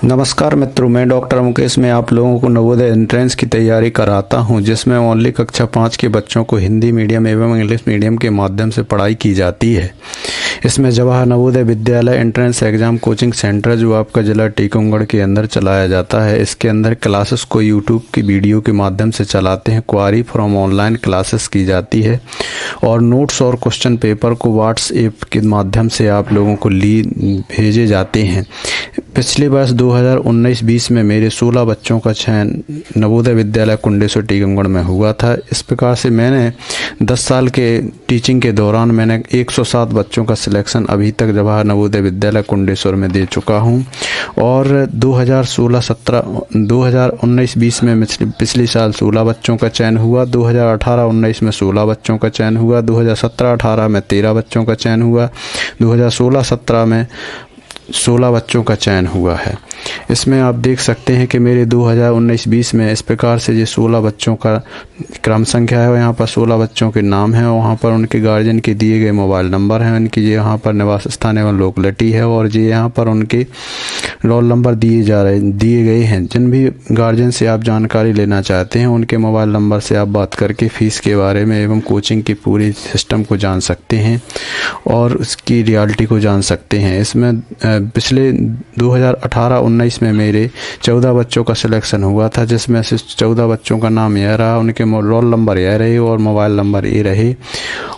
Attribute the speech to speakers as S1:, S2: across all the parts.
S1: नमस्कार मित्रों, मैं डॉक्टर मुकेश में आप लोगों को नवोदय एंट्रेंस की तैयारी कराता हूं, जिसमें ओनली कक्षा 5 के बच्चों को हिंदी मीडियम एवं इंग्लिश मीडियम के माध्यम से पढ़ाई की जाती है। इसमें Jawahar Navodaya Vidyalaya entrance exam coaching centre जो आपका जिला टीकमगढ़ के अंदर चलाया जाता है। इसके अंदर क्लासेस को यूट्यूब की वीडियो के माध्यम से चलाते हैं। क्वारी फ्रॉम ऑनलाइन क्लासेस की जाती है और नोट्स और क्वेश्चन पेपर को व्हाट्सएप के माध्यम से आप लोगों को भेजे जाते हैं। पिछले वर्ष 2019-20 में मेरे 16 बच्चों का चयन नवोदय विद्यालय कुंडेश्वर टीकमगढ़ में हुआ था। इस प्रकार से मैंने 10 साल के टीचिंग के दौरान मैंने 107 बच्चों का सिलेक्शन अभी तक जवाहर नवोदय विद्यालय कुंडेश्वर में दे चुका हूं। और 2019-20 में पिछले साल 16 बच्चों का चयन हुआ, 2018-19 में 16 बच्चों का चयन हुआ, 2017-18 में 13 बच्चों का चयन हुआ, 2016-17 में 16 बच्चों का चयन हुआ है। इसमें आप देख सकते हैं कि मेरे 2019-20 में इस प्रकार से ये 16 बच्चों का क्रम संख्या है। यहाँ पर 16 बच्चों के नाम हैं और वहाँ पर उनके गार्जियन के दिए गए मोबाइल नंबर हैं, उनकी ये यहाँ पर निवास स्थान एवं लोकेलिटी है और ये यहाँ पर उनके रोल नंबर दिए गए हैं। जिन भी गार्जियन से आप जानकारी लेना चाहते हैं उनके मोबाइल नंबर से आप बात करके फ़ीस के बारे में एवं कोचिंग की पूरी सिस्टम को जान सकते हैं और उसकी रियलिटी को जान सकते हैं। इसमें पिछले 2018-19 में मेरे 14 बच्चों का सिलेक्शन हुआ था, जिसमें से 14 बच्चों का नाम यह रहा, उनके रोल नंबर यह रहे और मोबाइल नंबर ये रहे।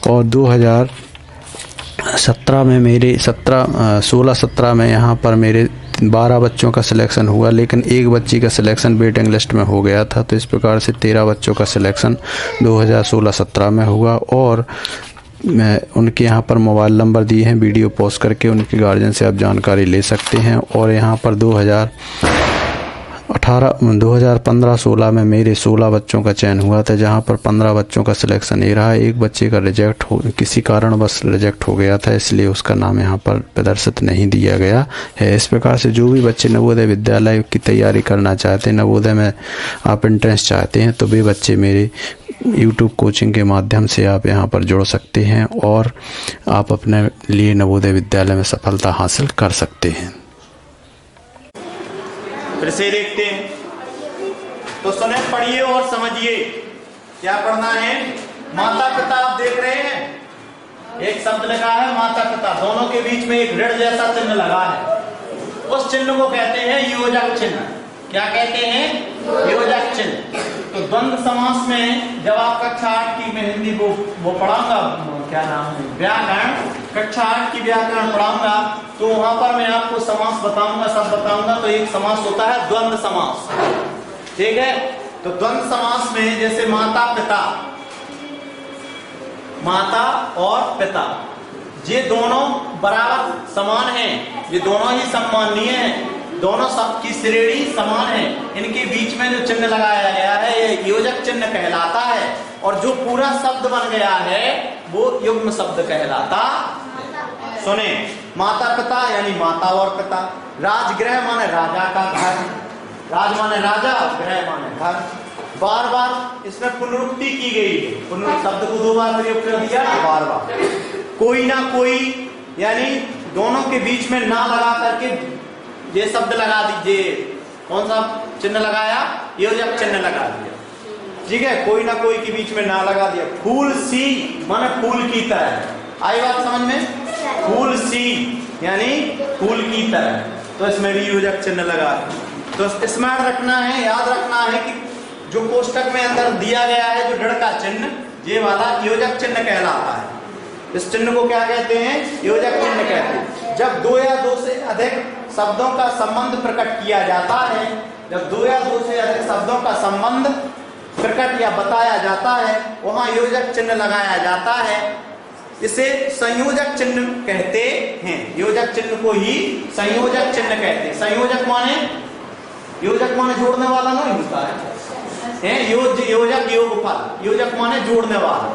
S1: और 2017 में मेरे 16-17 में यहाँ पर मेरे 12 बच्चों का सिलेक्शन हुआ, लेकिन एक बच्ची का सिलेक्शन वेटिंग लिस्ट में हो गया था। तो इस प्रकार से 13 बच्चों का सिलेक्शन 2016-17 में हुआ और मैं उनके यहाँ पर मोबाइल नंबर दिए हैं, वीडियो पोस्ट करके उनके गार्जियन से आप जानकारी ले सकते हैं। और यहाँ पर 2015-16 में मेरे 16 बच्चों का चयन हुआ था, जहाँ पर 15 बच्चों का सिलेक्शन ये रहा। एक बच्चे का किसी कारणवश रिजेक्ट हो गया था, इसलिए उसका नाम यहाँ पर प्रदर्शित नहीं दिया गया है। इस प्रकार से जो भी बच्चे नवोदय विद्यालय की तैयारी करना चाहते हैं, नवोदय में आप एंट्रेंस चाहते हैं, तो वे बच्चे मेरे यूट्यूब कोचिंग के माध्यम से आप यहाँ पर जुड़ सकते हैं और आप अपने लिए नवोदय विद्यालय में सफलता हासिल कर सकते हैं।
S2: फिर से देखते हैं तो सुने, पढ़िए और समझिए। क्या पढ़ना है? माता पिता। आप देख रहे हैं एक शब्द लगा है माता पिता, दोनों के बीच में एक ऋण जैसा चिन्ह लगा है। उस चिन्ह को कहते हैं योजक चिन्ह। क्या कहते हैं? योजक चिन्ह। तो द्वंद्व समास में जब आप कक्षा 8 की मैं हिंदी वो पढ़ाऊंगा, क्या नाम है, व्याकरण, कक्षा 8 की व्याकरण पढ़ाऊंगा, तो वहां पर मैं आपको समास बताऊंगा, सब बताऊंगा। तो एक समास होता है द्वंद्व समास, ठीक है। तो द्वंद्व समास में जैसे माता पिता, माता और पिता, ये दोनों बराबर समान हैं, ये दोनों ही सम्माननीय हैं, दोनों सबकी श्रेणी समान है। इनके बीच में जो चिन्ह लगाया गया है ये योजक चिन्ह कहलाता है और जो पूरा शब्द बन गया है वो युग्म शब्द कहलाता। सुने, माता पिता यानी माता और पिता। राजगृह माने राजा का घर, राज माने राजा, गृह माने घर। बार बार इसमें पुनरुक्ति की गई है, पुनरुक्ति शब्द को 2 बार प्रयोग कर दिया, बार बार। कोई ना कोई यानी दोनों के बीच में ना लगा करके ये शब्द लगा दीजिए। कौन सा चिन्ह लगाया? योजक चिन्ह लगा दिया, ठीक है। कोई ना कोई के बीच में ना लगा दिया। फूल सी माने फूल की तरह। आई बात समझ में? फूल सी यानी फूल की तरह, तो इसमें भी योजक चिन्ह लगा। तो स्मरण रखना है, याद रखना है कि जो कोष्टक में अंदर दिया गया है जो ऋण का चिन्ह, ये वाला योजक चिन्ह कहलाता है। इस चिन्ह को क्या कहते हैं? योजक चिन्ह कहते हैं। जब 2 या 2 से अधिक शब्दों का संबंध प्रकट किया जाता है, जब 2 या 2 से अधिक शब्दों का संबंध प्रकट या बताया जाता है, वहां योजक चिन्ह लगाया जाता है। इसे संयोजक चिन्ह कहते हैं। योजक चिन्ह को ही संयोजक चिन्ह कहते हैं। संयोजक माने जोड़ने वाला नहीं होता है, योजक योगफल, योजक माने जोड़ने वाला।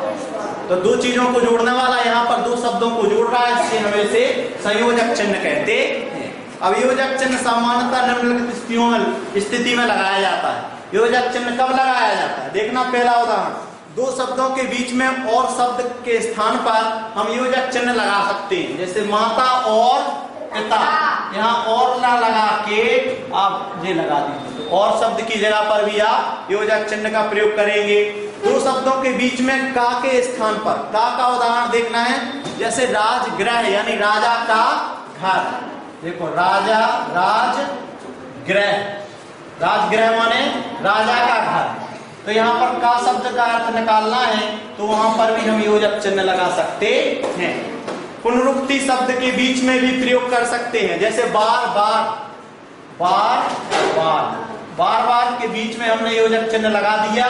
S2: तो 2 चीजों को जोड़ने वाला, यहाँ पर 2 शब्दों को जोड़ रहा है, इससे हम इसे संयोजक चिन्ह कहते हैं। अब योजक चिन्ह सामान्यतः निम्नलिखित स्थिति में लगाया जाता है। योजक चिन्ह कब लगाया जाता है? देखना, पहला उदाहरण, 2 शब्दों के बीच में और शब्द के स्थान पर हम योजक चिन्ह लगा सकते हैं। जैसे माता और पिता, यहाँ और ना लगा के आप ये लगा दीजिए। तो और शब्द की जगह पर भी आप योजक चिन्ह का प्रयोग करेंगे। दो शब्दों के बीच में का के स्थान पर का उदाहरण देखना है। जैसे राजगृह यानी राजा का घर, देखो राजा राजगृह, राजगृह माने राजा का घर। तो यहाँ पर का शब्द का अर्थ निकालना है तो वहां पर भी हम योजक चिन्ह लगा सकते हैं। पुनरुक्ति शब्द के बीच में भी प्रयोग कर सकते हैं। जैसे बार बार, बार बार, बार बार के बीच में हमने योजक चिन्ह लगा दिया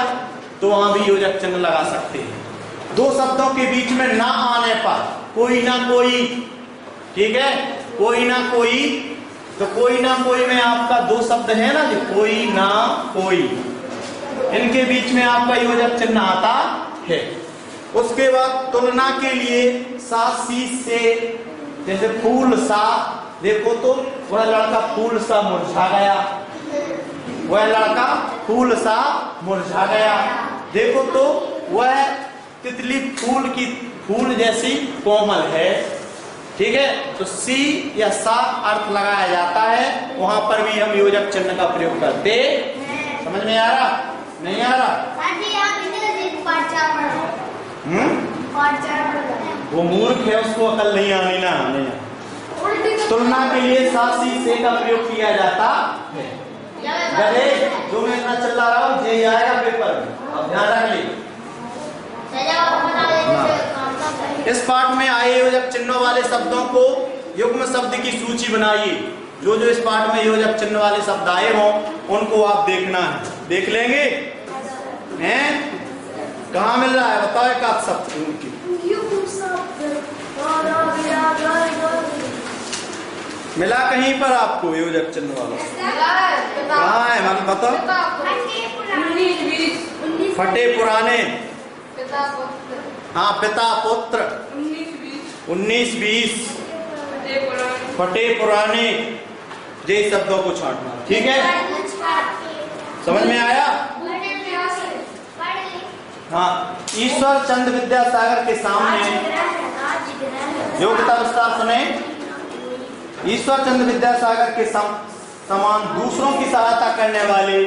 S2: तो वहां भी योजक चिन्ह लगा सकते हैं। दो शब्दों के बीच में ना आने पर कोई ना कोई, ठीक है, कोई ना कोई, तो कोई ना कोई में आपका दो शब्द है ना, जो कोई ना कोई, इनके बीच में आपका योजक चिन्ह आता है। उसके बाद तुलना के लिए सा सी से, जैसे फूल सा, देखो तो वह लड़का फूल सा मुरझा गया, वह लड़का फूल सा मुरझा गया। देखो तो वह तितली फूल जैसी कोमल है, ठीक है। तो सी या सा अर्थ लगाया जाता है, वहां पर भी हम योजक चिन्ह का प्रयोग करते। समझ में आ रहा, नहीं आ रहा? वो मूर्ख है, उसको अकल नहीं आनी ना, नहीं। तुलना के लिए सा सी से का प्रयोग किया जाता है। गधे जो मैं इतना चिल्ला रहा हूँ ये आएगा पेपर में, अब ध्यान रख लीजिए। इस पाठ में आए योजक चिन्हों वाले शब्दों को युग्म शब्द की सूची बनाइए। जो जो इस पाठ में योजक चिन्ह वाले शब्द आए हों उनको आप देखना है। देख लेंगे हैं? कहाँ मिल रहा है बताओ एक आप शब्द उनकी। मिला कहीं पर आपको योजक चिन्ह वाला? कहाँ है मतलब बताओ। फटे पुराने, हाँ पिता पुत्र, 19-20, फटे पुराने, ये शब्दों को छांटना, ठीक है। समझ में आया? हाँ, ईश्वर चंद्र विद्यासागर के सामने योग्यता विस्तार सुने। ईश्वर चंद्र विद्यासागर के समान दूसरों की सहायता करने वाले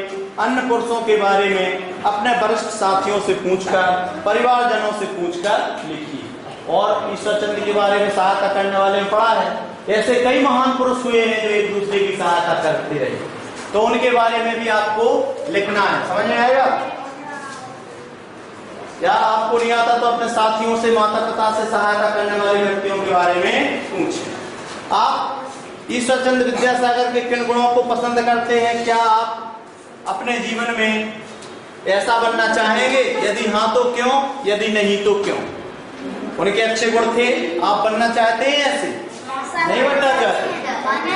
S2: अन्य पुरुषों के बारे में अपने वरिष्ठ साथियों से पूछकर, परिवारजनों से पूछकर लिखिए। और ईश्वर चंद्र के बारे में सहायता करने वाले में पढ़ा है, ऐसे कई महान पुरुष हुए हैं जो एक दूसरे की सहायता करते रहे, तो उनके बारे में भी आपको लिखना है। समझ में आएगा? या आपको नहीं आता तो अपने साथियों से, माता पिता से सहायता करने वाले व्यक्तियों के बारे में पूछें। आप ईश्वर चंद्र विद्यासागर के किन गुणों को पसंद करते हैं? क्या आप अपने जीवन में ऐसा बनना चाहेंगे? यदि हाँ तो क्यों, यदि नहीं तो क्यों? उनके अच्छे गुण थे, आप बनना चाहते हैं ऐसे? नहीं बनना चाहते?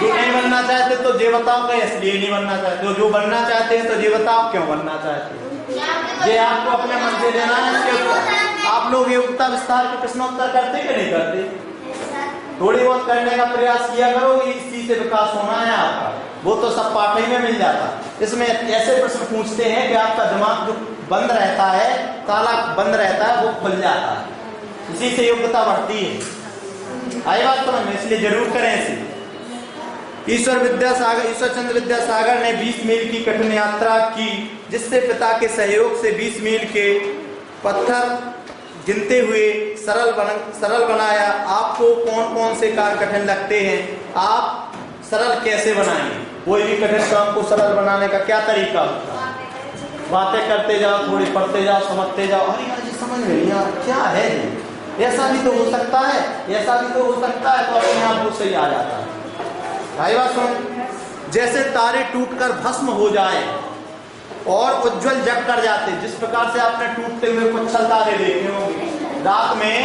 S2: जो नहीं बनना चाहते तो ये बताओ कि इसलिए नहीं बनना चाहते। जो बनना चाहते हैं तो ये बताओ क्यों बनना चाहते हैं। ये आपको अपने मन से देना है। आप लोग योग्यता विस्तार के प्रश्नोत्तर करते कि नहीं करते? थोड़ी बहुत करने का प्रयास किया करो, इस चीज से विकास होना है आपका। वो तो सब पाठ ही में मिल जाता। इसमें ऐसे प्रश्न पूछते हैं कि आपका दिमाग जो बंद रहता है, ताला बंद रहता है, वो खुल जाता है। इसी से योग्यता बढ़ती है। आई बात समझ में? इसलिए जरूर करें इसे। ईश्वर चंद्र विद्यासागर ने 20 मील की कठिन यात्रा की, जिससे पिता के सहयोग से 20 मील के पत्थर गिनते हुए सरल बनाया। आपको कौन कौन से कार्य कठिन लगते हैं? आप सरल कैसे बनाएंगे? कोई भी कठिन काम को सरल बनाने का क्या तरीका होता है? बातें करते जाओ, थोड़ी पढ़ते जाओ, समझते जाओ। अरे यार ये समझ में नहीं आ रहा, क्या है ये? ऐसा भी तो हो सकता है, ऐसा भी तो हो सकता है, तो अपने आप वो सही आ जाता है। भाई बात सुन। जैसे तारे टूटकर भस्म हो जाए और उज्जवल जग कर जाते, जिस प्रकार से आपने टूटते हुए कुछ तारे देखे होंगे, रात में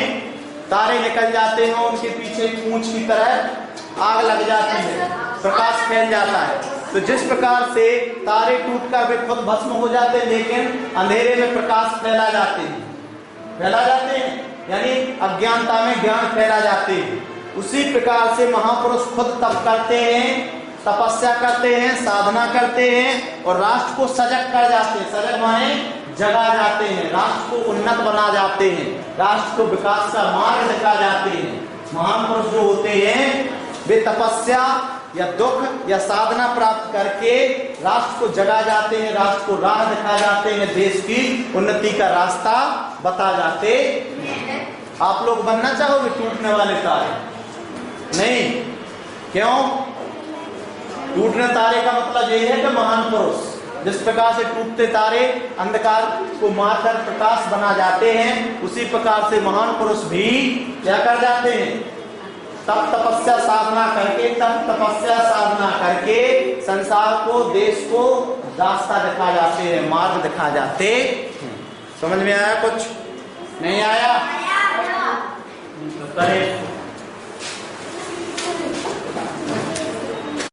S2: तारे निकल जाते हैं, उनके पीछे पूंछ की तरह आग लग जाती है, प्रकाश फैल जाता है। तो जिस प्रकार से तारे टूटकर वे खुद भस्म हो जाते हैं, लेकिन अंधेरे में प्रकाश फैला जाते हैं, यानी अज्ञानता में ज्ञान फैला जाते हैं। उसी प्रकार से महापुरुष खुद तप करते हैं, तपस्या करते हैं, साधना करते हैं और राष्ट्र को सजग कर जाते हैं। सजग माने जगा जाते हैं, राष्ट्र को उन्नत बना जाते हैं, राष्ट्र को विकास का मार्ग दिखा जाते हैं। महान पुरुष जो होते हैं वे तपस्या, या दुख या साधना प्राप्त करके राष्ट्र को जगा जाते हैं, राष्ट्र को राह दिखा जाते हैं, देश की उन्नति का रास्ता बता जाते हैं। आप लोग बनना चाहोगे टूटने वाले तारे? नहीं। क्यों? टूटने तारे का मतलब यही है कि महान पुरुष जिस प्रकार से टूटते तारे अंधकार को मारकर प्रकाश बना जाते हैं, उसी प्रकार से महान पुरुष भी क्या कर जाते हैं? तप तपस्या साधना करके संसार को, देश को रास्ता दिखा जाते हैं, मार्ग दिखा जाते हैं। समझ में आया? कुछ नहीं आया? तो करें।